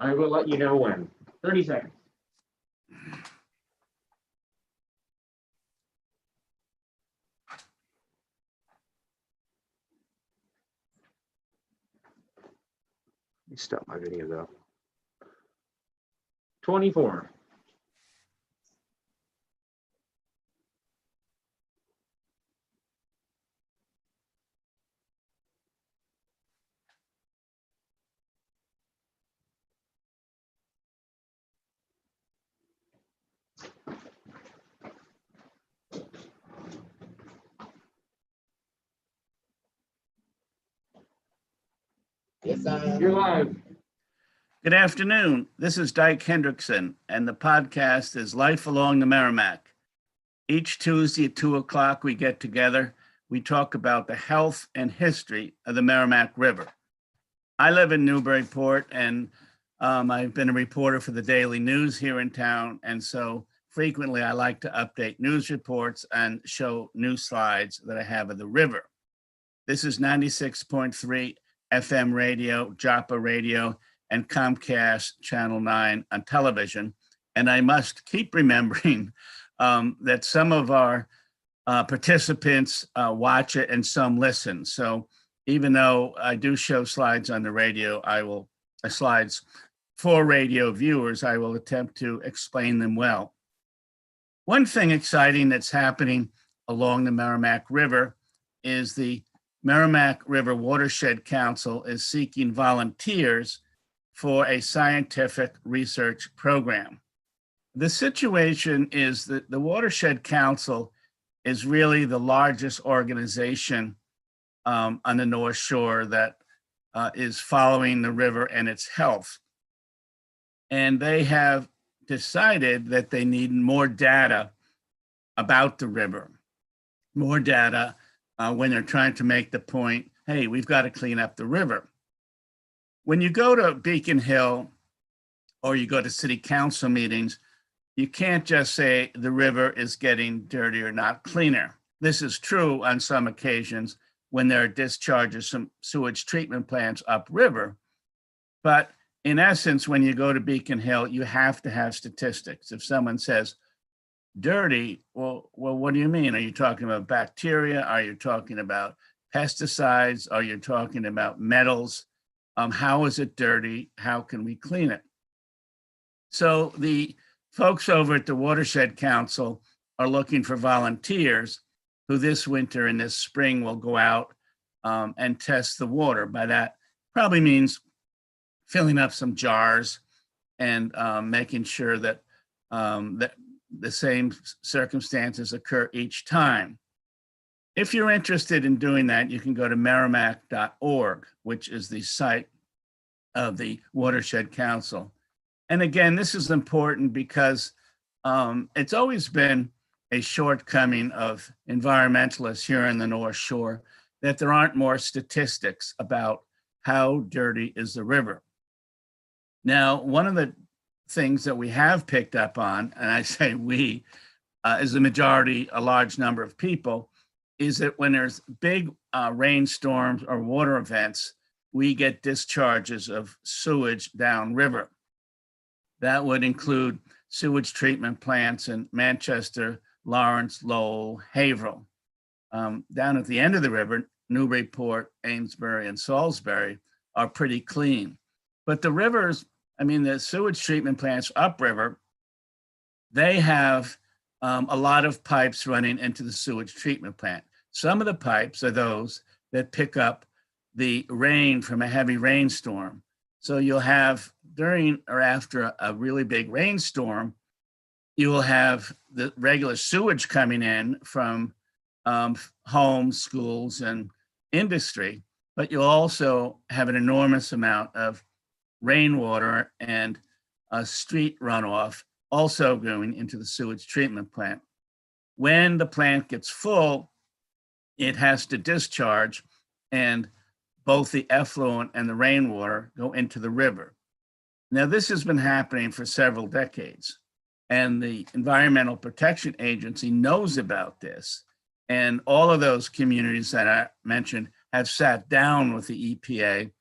I will let you know when. 30 seconds. Let me stop my video though. 24. You're live. Good afternoon. This is Dyke Hendrickson, and the podcast is Life Along the Merrimack. Each Tuesday at 2 o'clock, we get together. We talk about the health and history of the Merrimack River. I live in Newburyport, and I've been a reporter for the Daily News here in town, and so frequently I like to update news reports and show news slides that I have of the river. This is 96.3 FM radio, Joppa radio, and Comcast Channel 9 on television. And I must keep remembering that some of our participants watch it and some listen. So even though I do show slides on the radio, slides for radio viewers, I will attempt to explain them well. One thing exciting that's happening along the Merrimack River is the Merrimack River Watershed Council is seeking volunteers for a scientific research program. The situation is that the Watershed Council is really the largest organization on the North Shore that is following the river and its health. And they have decided that they need more data about the river, more data when they're trying to make the point, hey, we've got to clean up the river. When you go to Beacon Hill or you go to city council meetings, you can't just say the river is getting dirtier, not cleaner. This is true on some occasions when there are discharges from sewage treatment plants upriver. But in essence, when you go to Beacon Hill, you have to have statistics. If someone says dirty, well, what do you mean? Are you talking about bacteria? Are you talking about pesticides? Are you talking about metals? How is it dirty? How can we clean it? So the folks over at the Watershed Council are looking for volunteers who this winter and this spring will go out and test the water. By that probably means filling up some jars and making sure that that the same circumstances occur each time. If you're interested in doing that, you can go to merrimack.org, which is the site of the Watershed Council. And again, this is important because it's always been a shortcoming of environmentalists here in the North Shore that there aren't more statistics about how dirty is the river. Now, one of the things that we have picked up on, and I say we, is the majority, a large number of people, is that when there's big rainstorms or water events, we get discharges of sewage downriver. That would include sewage treatment plants in Manchester, Lawrence, Lowell, Haverhill. Down at the end of the river, Newburyport, Amesbury, and Salisbury are pretty clean. But the rivers, the sewage treatment plants upriver, they have a lot of pipes running into the sewage treatment plant. Some of the pipes are those that pick up the rain from a heavy rainstorm. So you'll have during or after a really big rainstorm, you will have the regular sewage coming in from homes, schools, and industry, but you'll also have an enormous amount of rainwater and street runoff also going into the sewage treatment plant. When the plant gets full, it has to discharge, and both the effluent and the rainwater go into the river. Now, this has been happening for several decades, and the Environmental Protection Agency knows about this. And all of those communities that I mentioned have sat down with the EPA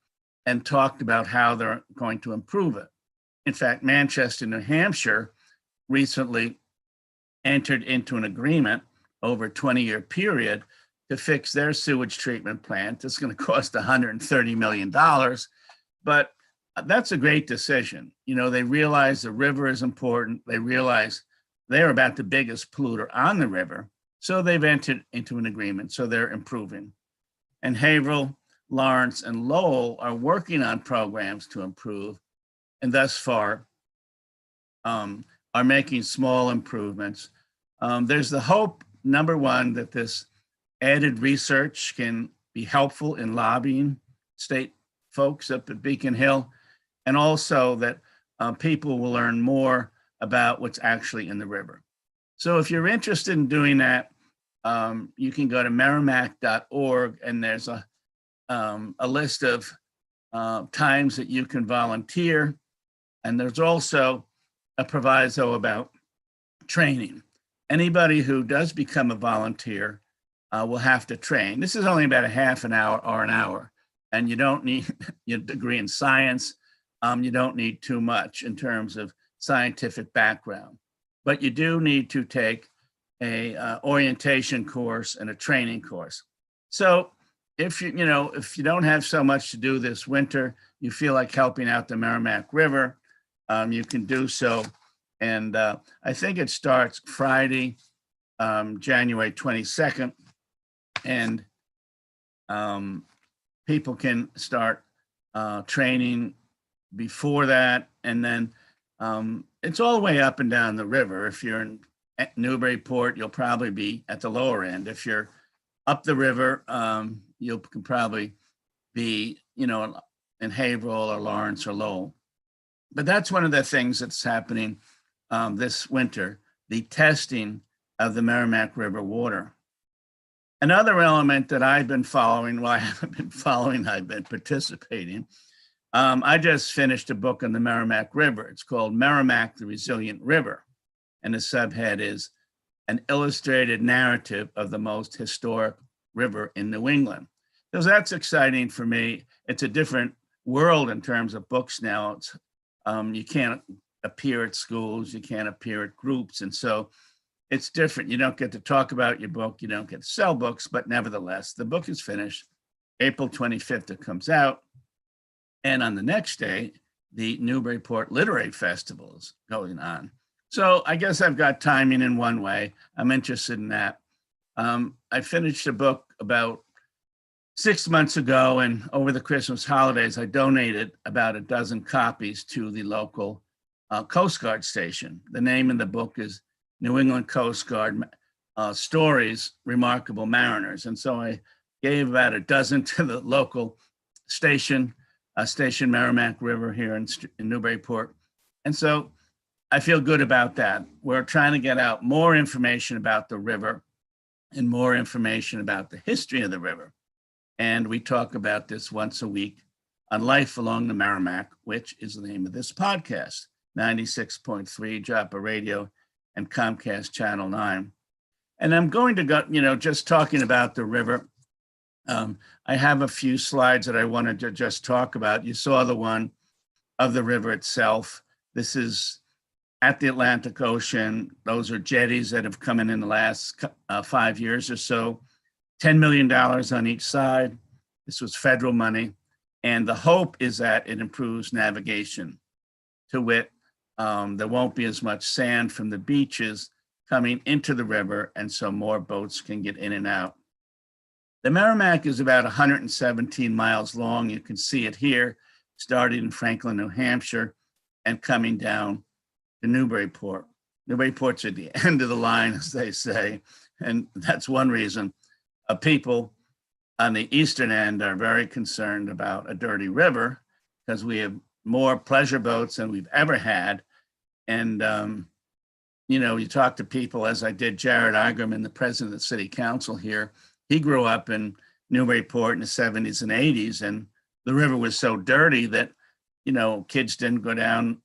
and talked about how they're going to improve it. In fact, Manchester, New Hampshire recently entered into an agreement over a 20-year period to fix their sewage treatment plant. It's going to cost $130 million, but that's a great decision. You know, they realize the river is important. They realize they're about the biggest polluter on the river. So they've entered into an agreement. So they're improving. And Haverhill, Lawrence, and Lowell are working on programs to improve, and thus far are making small improvements. There's the hope, number one, that this added research can be helpful in lobbying state folks up at Beacon Hill, and also that people will learn more about what's actually in the river. So if you're interested in doing that, you can go to merrimack.org, and there's a list of times that you can volunteer. And there's also a proviso about training. Anybody who does become a volunteer will have to train. This is only about a half an hour or an hour, and you don't need your degree in science. You don't need too much in terms of scientific background, but you do need to take a orientation course and a training course. So if you don't have so much to do this winter, you feel like helping out the Merrimack River, you can do so. And I think it starts Friday, January 22nd, and people can start training before that. And then it's all the way up and down the river. If you're in Newburyport, you'll probably be at the lower end. If you're up the river, you can probably be, in Haverhill or Lawrence or Lowell. But that's one of the things that's happening this winter, the testing of the Merrimack River water. Another element that I've been following, well, I haven't been following, I've been participating. I just finished a book on the Merrimack River. It's called Merrimack, the Resilient River. And the subhead is An Illustrated Narrative of the Most Historic River in New England. So that's exciting for me. It's a different world in terms of books now. It's, you can't appear at schools, you can't appear at groups. And so it's different. You don't get to talk about your book, you don't get to sell books, but nevertheless, the book is finished. April 25th, it comes out. And on the next day, the Newburyport Literary Festival is going on. So I guess I've got timing in one way. I'm interested in that. I finished a book about 6 months ago, and over the Christmas holidays, I donated about a dozen copies to the local Coast Guard station. The name of the book is New England Coast Guard Stories, Remarkable Mariners. And so I gave about a dozen to the local station, Station Merrimack River here in Newburyport. And so I feel good about that. We're trying to get out more information about the river and more information about the history of the river. And we talk about this once a week on Life Along the Merrimack, which is the name of this podcast, 96.3 Joppa Radio and Comcast Channel 9. And I'm going to go, just talking about the river. I have a few slides that I wanted to just talk about. You saw the one of the river itself. This is at the Atlantic Ocean. Those are jetties that have come in the last 5 years or so. $10 million on each side. This was federal money. And the hope is that it improves navigation. To wit, there won't be as much sand from the beaches coming into the river, and so more boats can get in and out. The Merrimack is about 117 miles long. You can see it here, starting in Franklin, New Hampshire, and coming down to Newburyport. Newburyport's at the end of the line, as they say, and that's one reason people on the eastern end are very concerned about a dirty river, because we have more pleasure boats than we've ever had. And, you talk to people, as I did Jared Igerman, the president of the city council here. He grew up in Newburyport in the 70s and 80s, and the river was so dirty that, kids didn't go down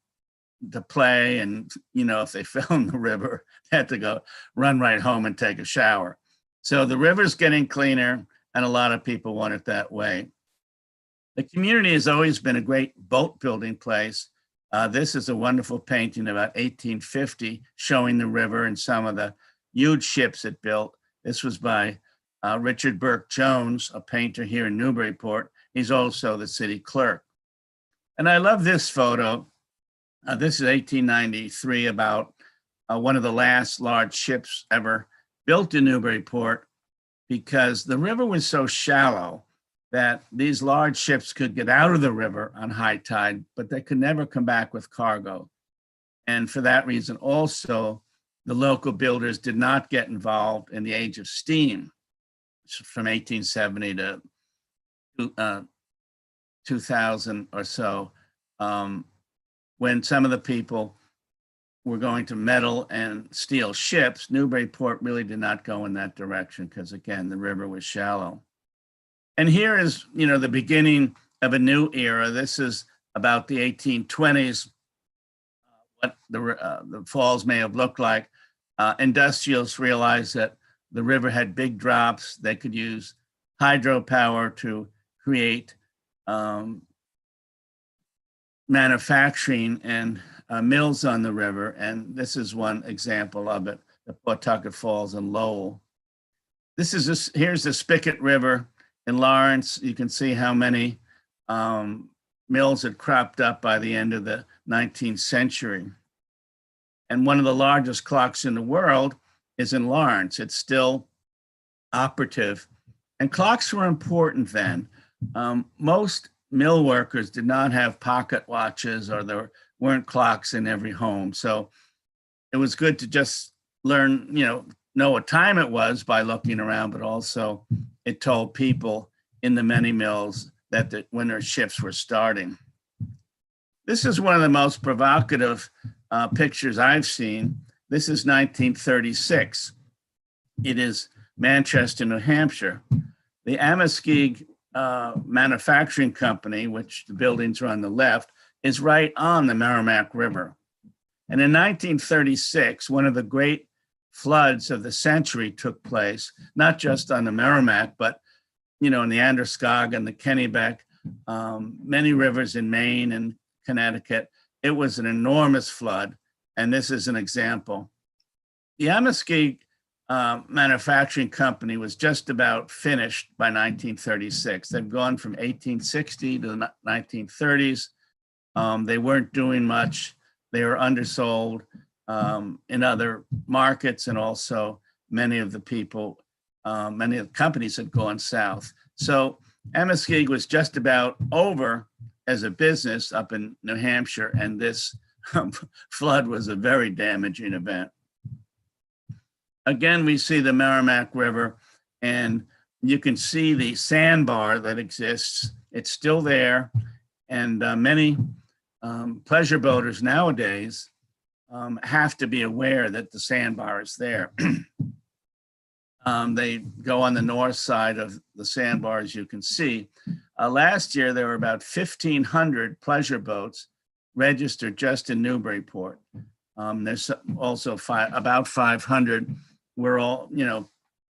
to play. And, if they fell in the river, they had to go run right home and take a shower. So the river's getting cleaner, and a lot of people want it that way. The community has always been a great boat building place. This is a wonderful painting about 1850 showing the river and some of the huge ships it built. This was by Richard Burke Jones, a painter here in Newburyport. He's also the city clerk. And I love this photo. This is 1893, about one of the last large ships ever built in Newburyport, because the river was so shallow that these large ships could get out of the river on high tide, but they could never come back with cargo. And for that reason, also, the local builders did not get involved in the age of steam from 1870 to 2000 or so, when some of the people were going to metal and steel ships. Newburyport really did not go in that direction because, again, the river was shallow. And here is, the beginning of a new era. This is about the 1820s, what the falls may have looked like. Industrials realized that the river had big drops. They could use hydropower to create manufacturing and mills on the river. And this is one example of it, the Pawtucket Falls in Lowell. Here's the Spigot River in Lawrence. You can see how many mills had cropped up by the end of the 19th century. And one of the largest clocks in the world is in Lawrence. It's still operative. And clocks were important then. Most mill workers did not have pocket watches, or there weren't clocks in every home. So it was good to just learn, know what time it was by looking around, but also it told people in the many mills that when their shifts were starting. This is one of the most provocative pictures I've seen. This is 1936. It is Manchester, New Hampshire. The Ameskeag Manufacturing Company, which the buildings are on the left, is right on the Merrimack River. And in 1936, one of the great floods of the century took place, not just on the Merrimack, but in the Androscoggin, the Kennebec, many rivers in Maine and Connecticut. It was an enormous flood, and this is an example. The Ameskeag Manufacturing Company was just about finished by 1936. They've gone from 1860 to the 1930s. They weren't doing much. They were undersold in other markets, and also many of the companies had gone south. So Ameskeag was just about over as a business up in New Hampshire, and this flood was a very damaging event. Again, we see the Merrimack River, and you can see the sandbar that exists. It's still there, and many pleasure boaters nowadays have to be aware that the sandbar is there. They go on the north side of the sandbar, as you can see. Last year, there were about 1,500 pleasure boats registered just in Newburyport. There's also about 500. We're all,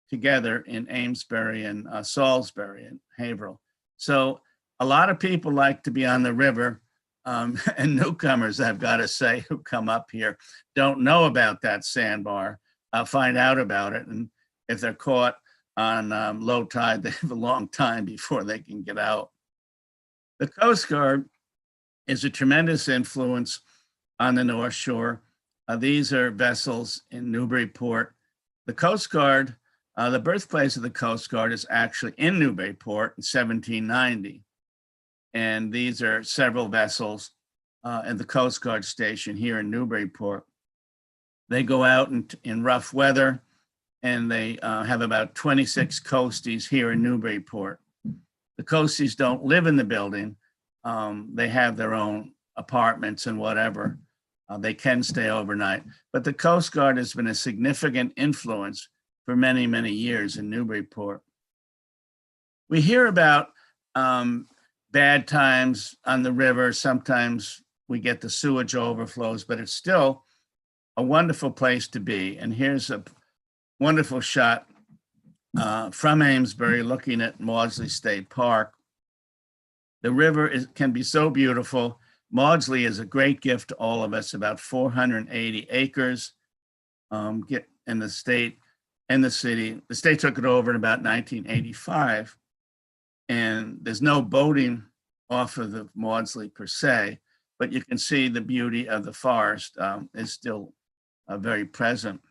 together in Amesbury and Salisbury and Haverhill. So a lot of people like to be on the river, and newcomers, I've got to say, who come up here don't know about that sandbar, find out about it. And if they're caught on low tide, they have a long time before they can get out. The Coast Guard is a tremendous influence on the North Shore. These are vessels in Newburyport. The Coast Guard, the birthplace of the Coast Guard is actually in Newburyport in 1790. And these are several vessels at the Coast Guard station here in Newburyport. They go out in rough weather, and they have about 26 coasties here in Newburyport. The coasties don't live in the building. They have their own apartments and whatever. They can stay overnight. But the Coast Guard has been a significant influence for many, many years in Newburyport. We hear about bad times on the river. Sometimes we get the sewage overflows, but it's still a wonderful place to be. And here's a wonderful shot from Amesbury looking at Maudsley State Park. The river can be so beautiful. Maudsley is a great gift to all of us, about 480 acres in the state and the city. The state took it over in about 1985, and there's no boating off of the Maudsley per se, but you can see the beauty of the forest is still very present.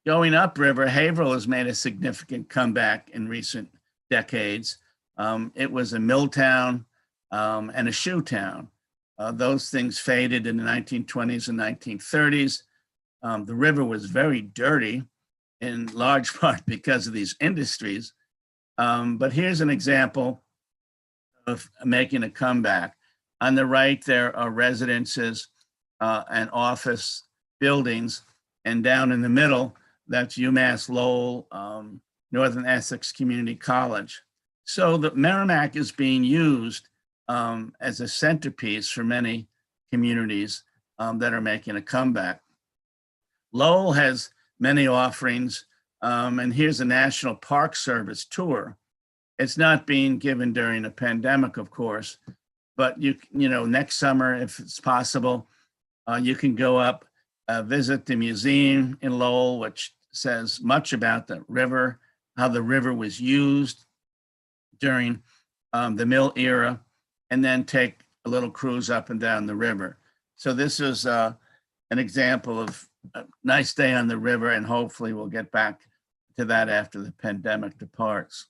Going upriver, Haverhill has made a significant comeback in recent decades. It was a mill town and a shoe town. Those things faded in the 1920s and 1930s. The river was very dirty, in large part because of these industries. But here's an example of making a comeback. On the right, there are residences and office buildings, and down in the middle, that's UMass Lowell, Northern Essex Community College. So the Merrimack is being used as a centerpiece for many communities that are making a comeback. Lowell has many offerings, and here's a National Park Service tour. It's not being given during a pandemic, of course, but you know, next summer, if it's possible, you can go up, visit the museum in Lowell, which says much about the river, how the river was used during the mill era, and then take a little cruise up and down the river. So this is an example of a nice day on the river, and hopefully we'll get back to that after the pandemic departs.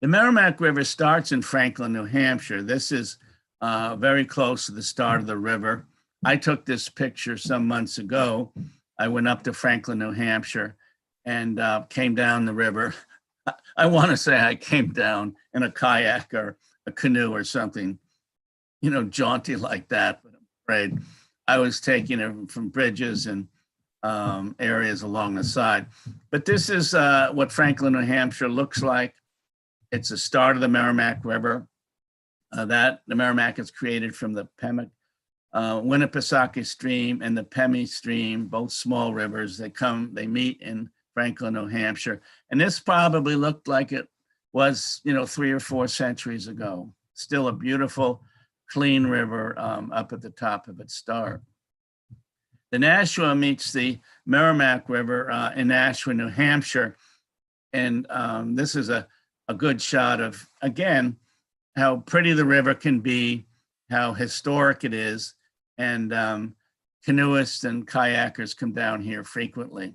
The Merrimack River starts in Franklin, New Hampshire. This is very close to the start of the river. I took this picture some months ago. I went up to Franklin, New Hampshire, and came down the river. I want to say I came down in a kayak or a canoe or something, you know, jaunty like that, but I'm afraid I was taking it from bridges and areas along the side. But this is what Franklin, New Hampshire looks like. It's the start of the Merrimack River. The Merrimack is created from the Winnipesaukee Stream and the Pemmy Stream, both small rivers. They meet in Franklin, New Hampshire. And this probably looked like it was, you know, 3 or 4 centuries ago. Still a beautiful, clean river up at the top of its start. The Nashua meets the Merrimack River in Nashua, New Hampshire. And this is a good shot of, again, how pretty the river can be, how historic it is. And canoeists and kayakers come down here frequently.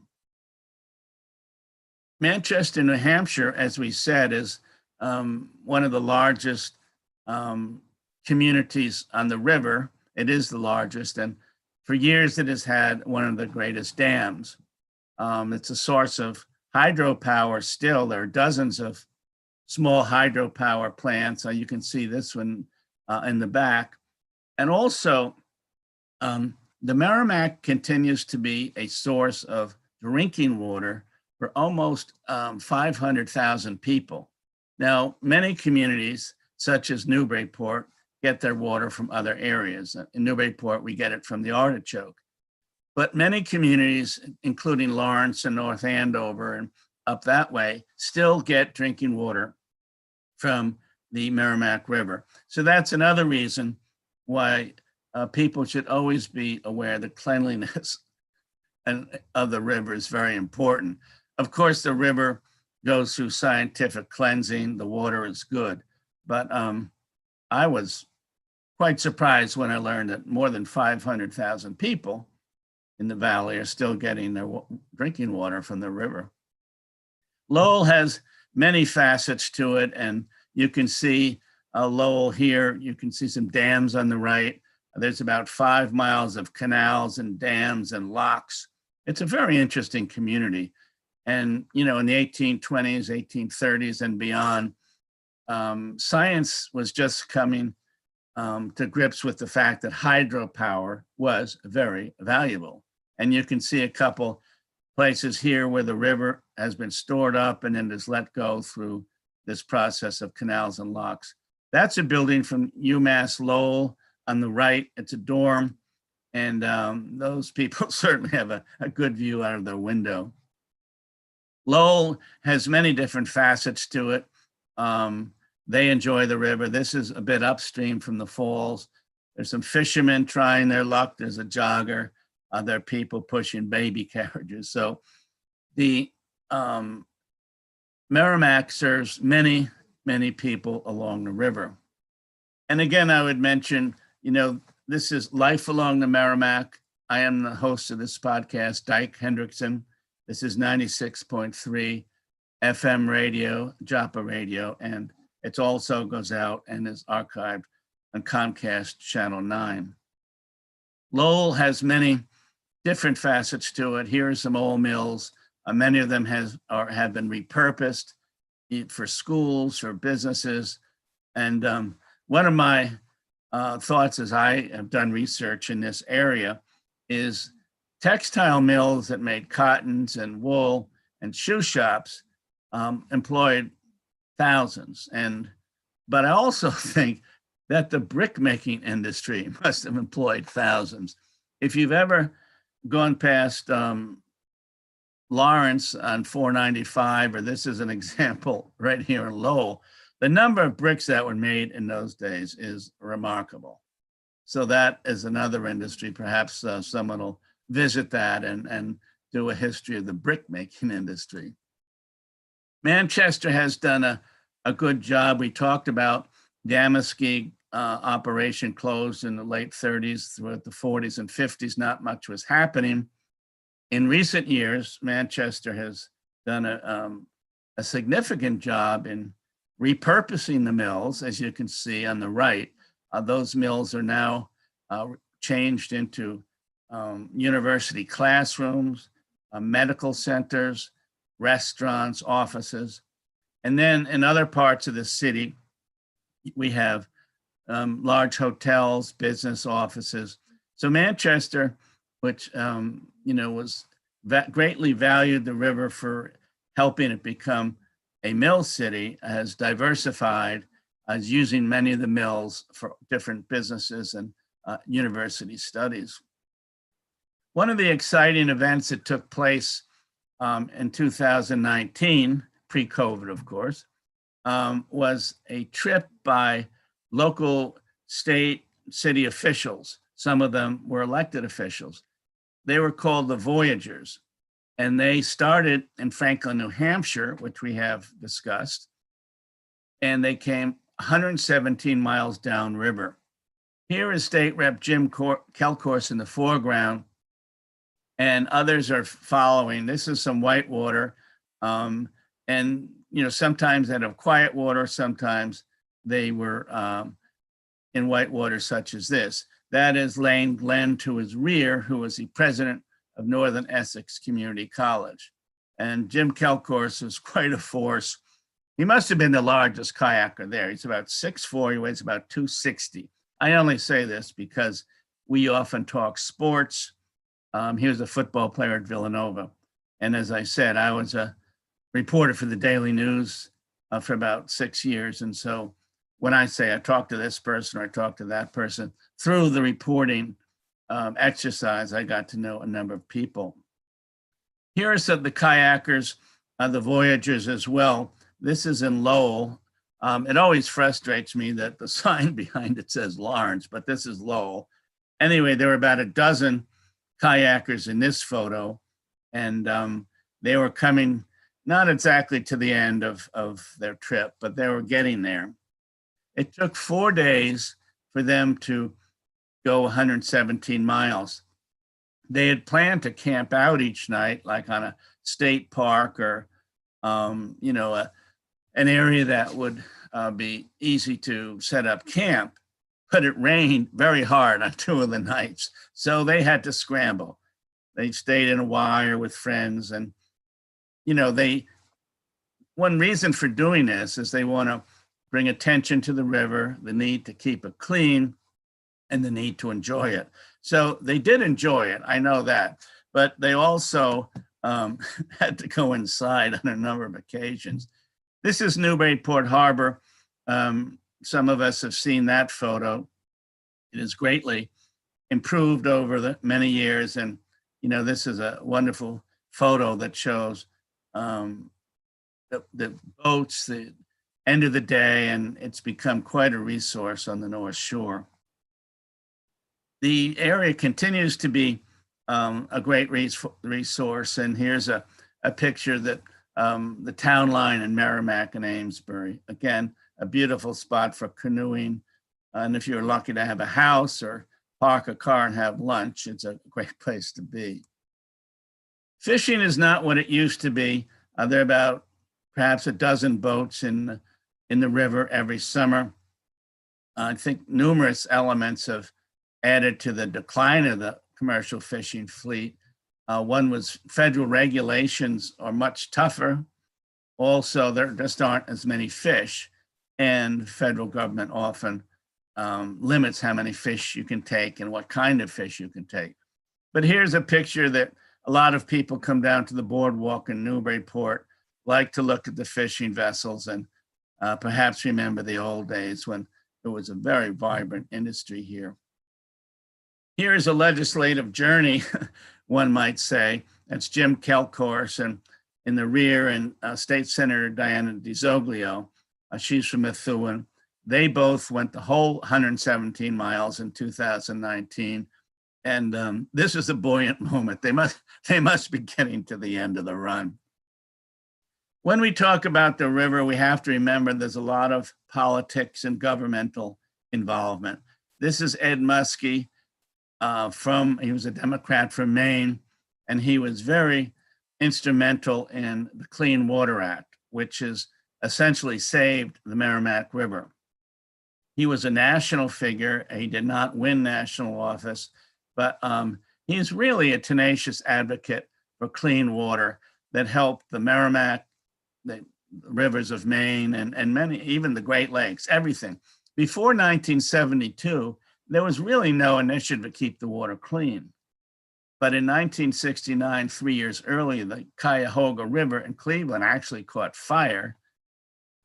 Manchester, New Hampshire, as we said, is one of the largest communities on the river. It is the largest, and for years it has had one of the greatest dams. It's a source of hydropower still. There are dozens of small hydropower plants. You can see this one in the back. And also, the Merrimack continues to be a source of drinking water for almost 500,000 people. Now, many communities, such as Newburyport, get their water from other areas. In Newburyport, we get it from the Artichoke. But many communities, including Lawrence and North Andover and up that way, still get drinking water from the Merrimack River. So that's another reason why people should always be aware that cleanliness of the river is very important. Of course, the river goes through scientific cleansing. The water is good. But I was quite surprised when I learned that more than 500,000 people in the valley are still getting their drinking water from the river. Lowell has many facets to it, and you can see Lowell here. You can see some dams on the right. There's about 5 miles of canals and dams and locks. It's a very interesting community. And, you know, in the 1820s, 1830s and beyond, science was just coming to grips with the fact that hydropower was very valuable. And you can see a couple places here where the river has been stored up and then is let go through this process of canals and locks. That's a building from UMass Lowell on the right. It's a dorm. And those people certainly have a good view out of their window. Lowell has many different facets to it. They enjoy the river. This is a bit upstream from the falls. There's some fishermen trying their luck. There's a jogger. There are people pushing baby carriages. So the Merrimack serves many, many people along the river. And again, I would mention, this is Life Along the Merrimack. I am the host of this podcast, Dyke Hendrickson. This is 96.3 FM radio, Joppa radio, and it also goes out and is archived on Comcast Channel 9. Lowell has many different facets to it. Here are some old mills. Many of them have been repurposed for schools or businesses. And one of my thoughts as I have done research in this area is textile mills that made cottons and wool and shoe shops employed thousands. But I also think that the brick making industry must have employed thousands. If you've ever gone past Lawrence on 495, or this is an example right here in Lowell, the number of bricks that were made in those days is remarkable. So that is another industry. Perhaps someone will visit that and do a history of the brick making industry. Manchester has done a good job. We talked about Damaski operation closed in the late 30s, throughout the 40s and 50s. Not much was happening. In recent years, Manchester has done a significant job in repurposing the mills. As you can see on the right, those mills are now changed into university classrooms, medical centers, restaurants, offices. And then in other parts of the city, we have large hotels, business offices. So Manchester, which was greatly valued the river for helping it become a mill city, has diversified as using many of the mills for different businesses and university studies. One of the exciting events that took place in 2019, pre-COVID, of course, was a trip by local, state, city officials. Some of them were elected officials. They were called the Voyagers, and they started in Franklin, New Hampshire, which we have discussed, and they came 117 miles downriver. Here is State Rep Jim Kelcourse in the foreground, and others are following. This is some whitewater, and sometimes out of quiet water, sometimes they were in whitewater such as this. That is Lane Glenn to his rear, who was the president of Northern Essex Community College. And Jim Kelcourse was quite a force. He must have been the largest kayaker there. He's about 6'4", he weighs about 260. I only say this because we often talk sports. He was a football player at Villanova. And as I said, I was a reporter for the Daily News for about 6 years. And so when I say I talked to this person or I talked to that person, through the reporting exercise, I got to know a number of people. Here are some of the kayakers, the Voyagers as well. This is in Lowell. It always frustrates me that the sign behind it says Lawrence, but this is Lowell. Anyway, there were about a dozen kayakers in this photo, and they were coming not exactly to the end of their trip, but they were getting there. It took 4 days for them to go 117 miles. They had planned to camp out each night, like on a state park or, an area that would be easy to set up camp, but it rained very hard on 2 of the nights. So they had to scramble. They stayed in a wire with friends. And, one reason for doing this is they want to bring attention to the river, the need to keep it clean, and the need to enjoy it. So they did enjoy it, I know that, but they also had to go inside on a number of occasions. This is Newburyport Harbor. Some of us have seen that photo. It is greatly improved over the many years. And, this is a wonderful photo that shows the boats, end of the day, and it's become quite a resource on the North Shore. The area continues to be a great resource, and here's a picture that the town line in Merrimack and Amesbury. Again, a beautiful spot for canoeing, and if you're lucky to have a house or park a car and have lunch, it's a great place to be. Fishing is not what it used to be. There are about perhaps a dozen boats in the river every summer. I think numerous elements have added to the decline of the commercial fishing fleet. One was federal regulations are much tougher. Also, there just aren't as many fish, and federal government often limits how many fish you can take and what kind of fish you can take. But here's a picture that a lot of people come down to the boardwalk in Newburyport, like to look at the fishing vessels and perhaps remember the old days when it was a very vibrant industry here. Here is a legislative journey, one might say. That's Jim Kelcourse, and in the rear, and State Senator Diana DiZoglio. She's from Methuen. They both went the whole 117 miles in 2019. And this is a buoyant moment. They must be getting to the end of the run. When we talk about the river, we have to remember there's a lot of politics and governmental involvement. This is Ed Muskie he was a Democrat from Maine, and he was very instrumental in the Clean Water Act, which has essentially saved the Merrimack River. He was a national figure. He did not win national office, but he's really a tenacious advocate for clean water that helped the Merrimack, the rivers of Maine, and many, even the Great Lakes, everything. Before 1972, there was really no initiative to keep the water clean. But in 1969, 3 years earlier, the Cuyahoga River in Cleveland actually caught fire.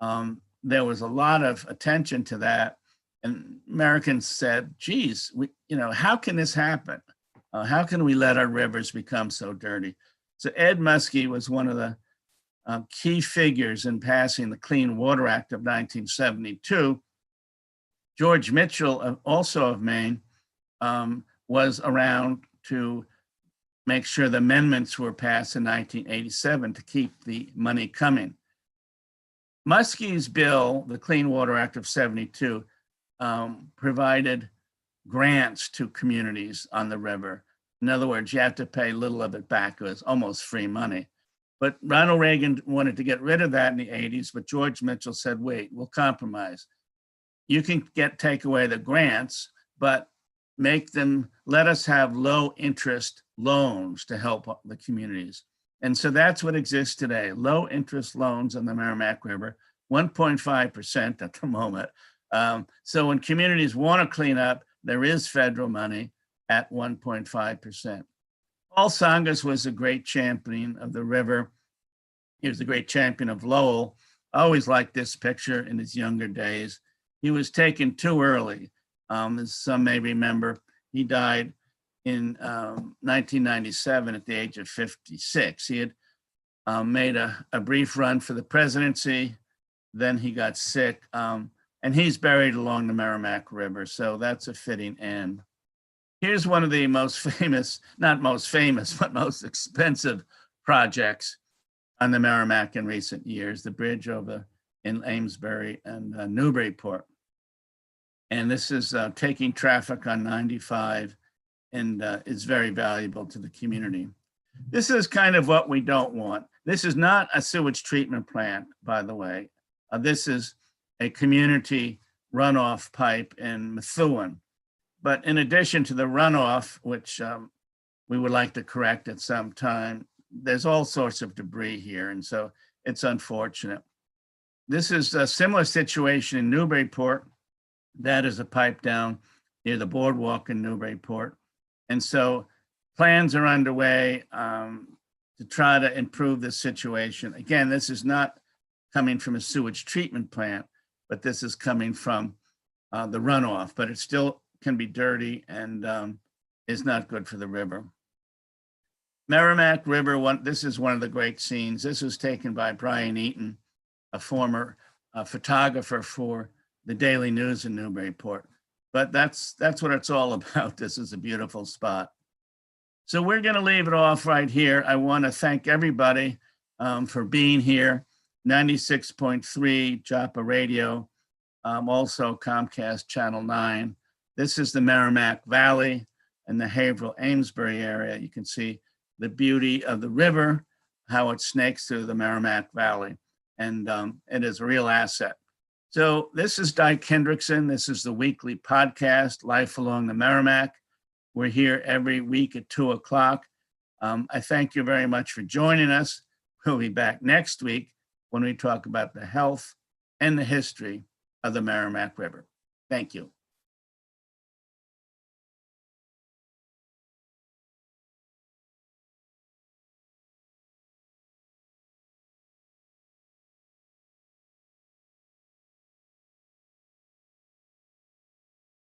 There was a lot of attention to that. And Americans said, geez, how can this happen? How can we let our rivers become so dirty? So Ed Muskie was one of the key figures in passing the Clean Water Act of 1972. George Mitchell, also of Maine, was around to make sure the amendments were passed in 1987 to keep the money coming. Muskie's bill, the Clean Water Act of 72, provided grants to communities on the river. In other words, you have to pay little of it back. It was almost free money. But Ronald Reagan wanted to get rid of that in the 80s, but George Mitchell said, wait, we'll compromise. You can take away the grants, but let us have low interest loans to help the communities. And so that's what exists today, low interest loans on the Merrimack River, 1.5% at the moment. So when communities want to clean up, there is federal money at 1.5%. Paul Tsongas was a great champion of the river. He was a great champion of Lowell. I always liked this picture in his younger days. He was taken too early. As some may remember, he died in 1997 at the age of 56. He had made a brief run for the presidency. Then he got sick, and he's buried along the Merrimack River. So that's a fitting end. Here's one of the most famous, not most famous, but most expensive projects on the Merrimack in recent years, the bridge over in Amesbury and Newburyport. And this is taking traffic on 95 and is very valuable to the community. This is kind of what we don't want. This is not a sewage treatment plant, by the way. This is a community runoff pipe in Methuen. But in addition to the runoff, which we would like to correct at some time, there's all sorts of debris here. And so it's unfortunate. This is a similar situation in Newburyport. That is a pipe down near the boardwalk in Newburyport. And so plans are underway to try to improve this situation. Again, this is not coming from a sewage treatment plant, but this is coming from the runoff, but it still can be dirty and is not good for the river. Merrimack River, this is one of the great scenes. This was taken by Brian Eaton, a former photographer for the Daily News in Newburyport. But that's what it's all about. This is a beautiful spot. So we're going to leave it off right here. I want to thank everybody for being here. 96.3 Joppa Radio, also Comcast Channel 9. This is the Merrimack Valley and the Haverhill-Amesbury area. You can see the beauty of the river, how it snakes through the Merrimack Valley, and it is a real asset. So this is Dyke Hendrickson. This is the weekly podcast, Life Along the Merrimack. We're here every week at 2 o'clock. I thank you very much for joining us. We'll be back next week when we talk about the health and the history of the Merrimack River. Thank you.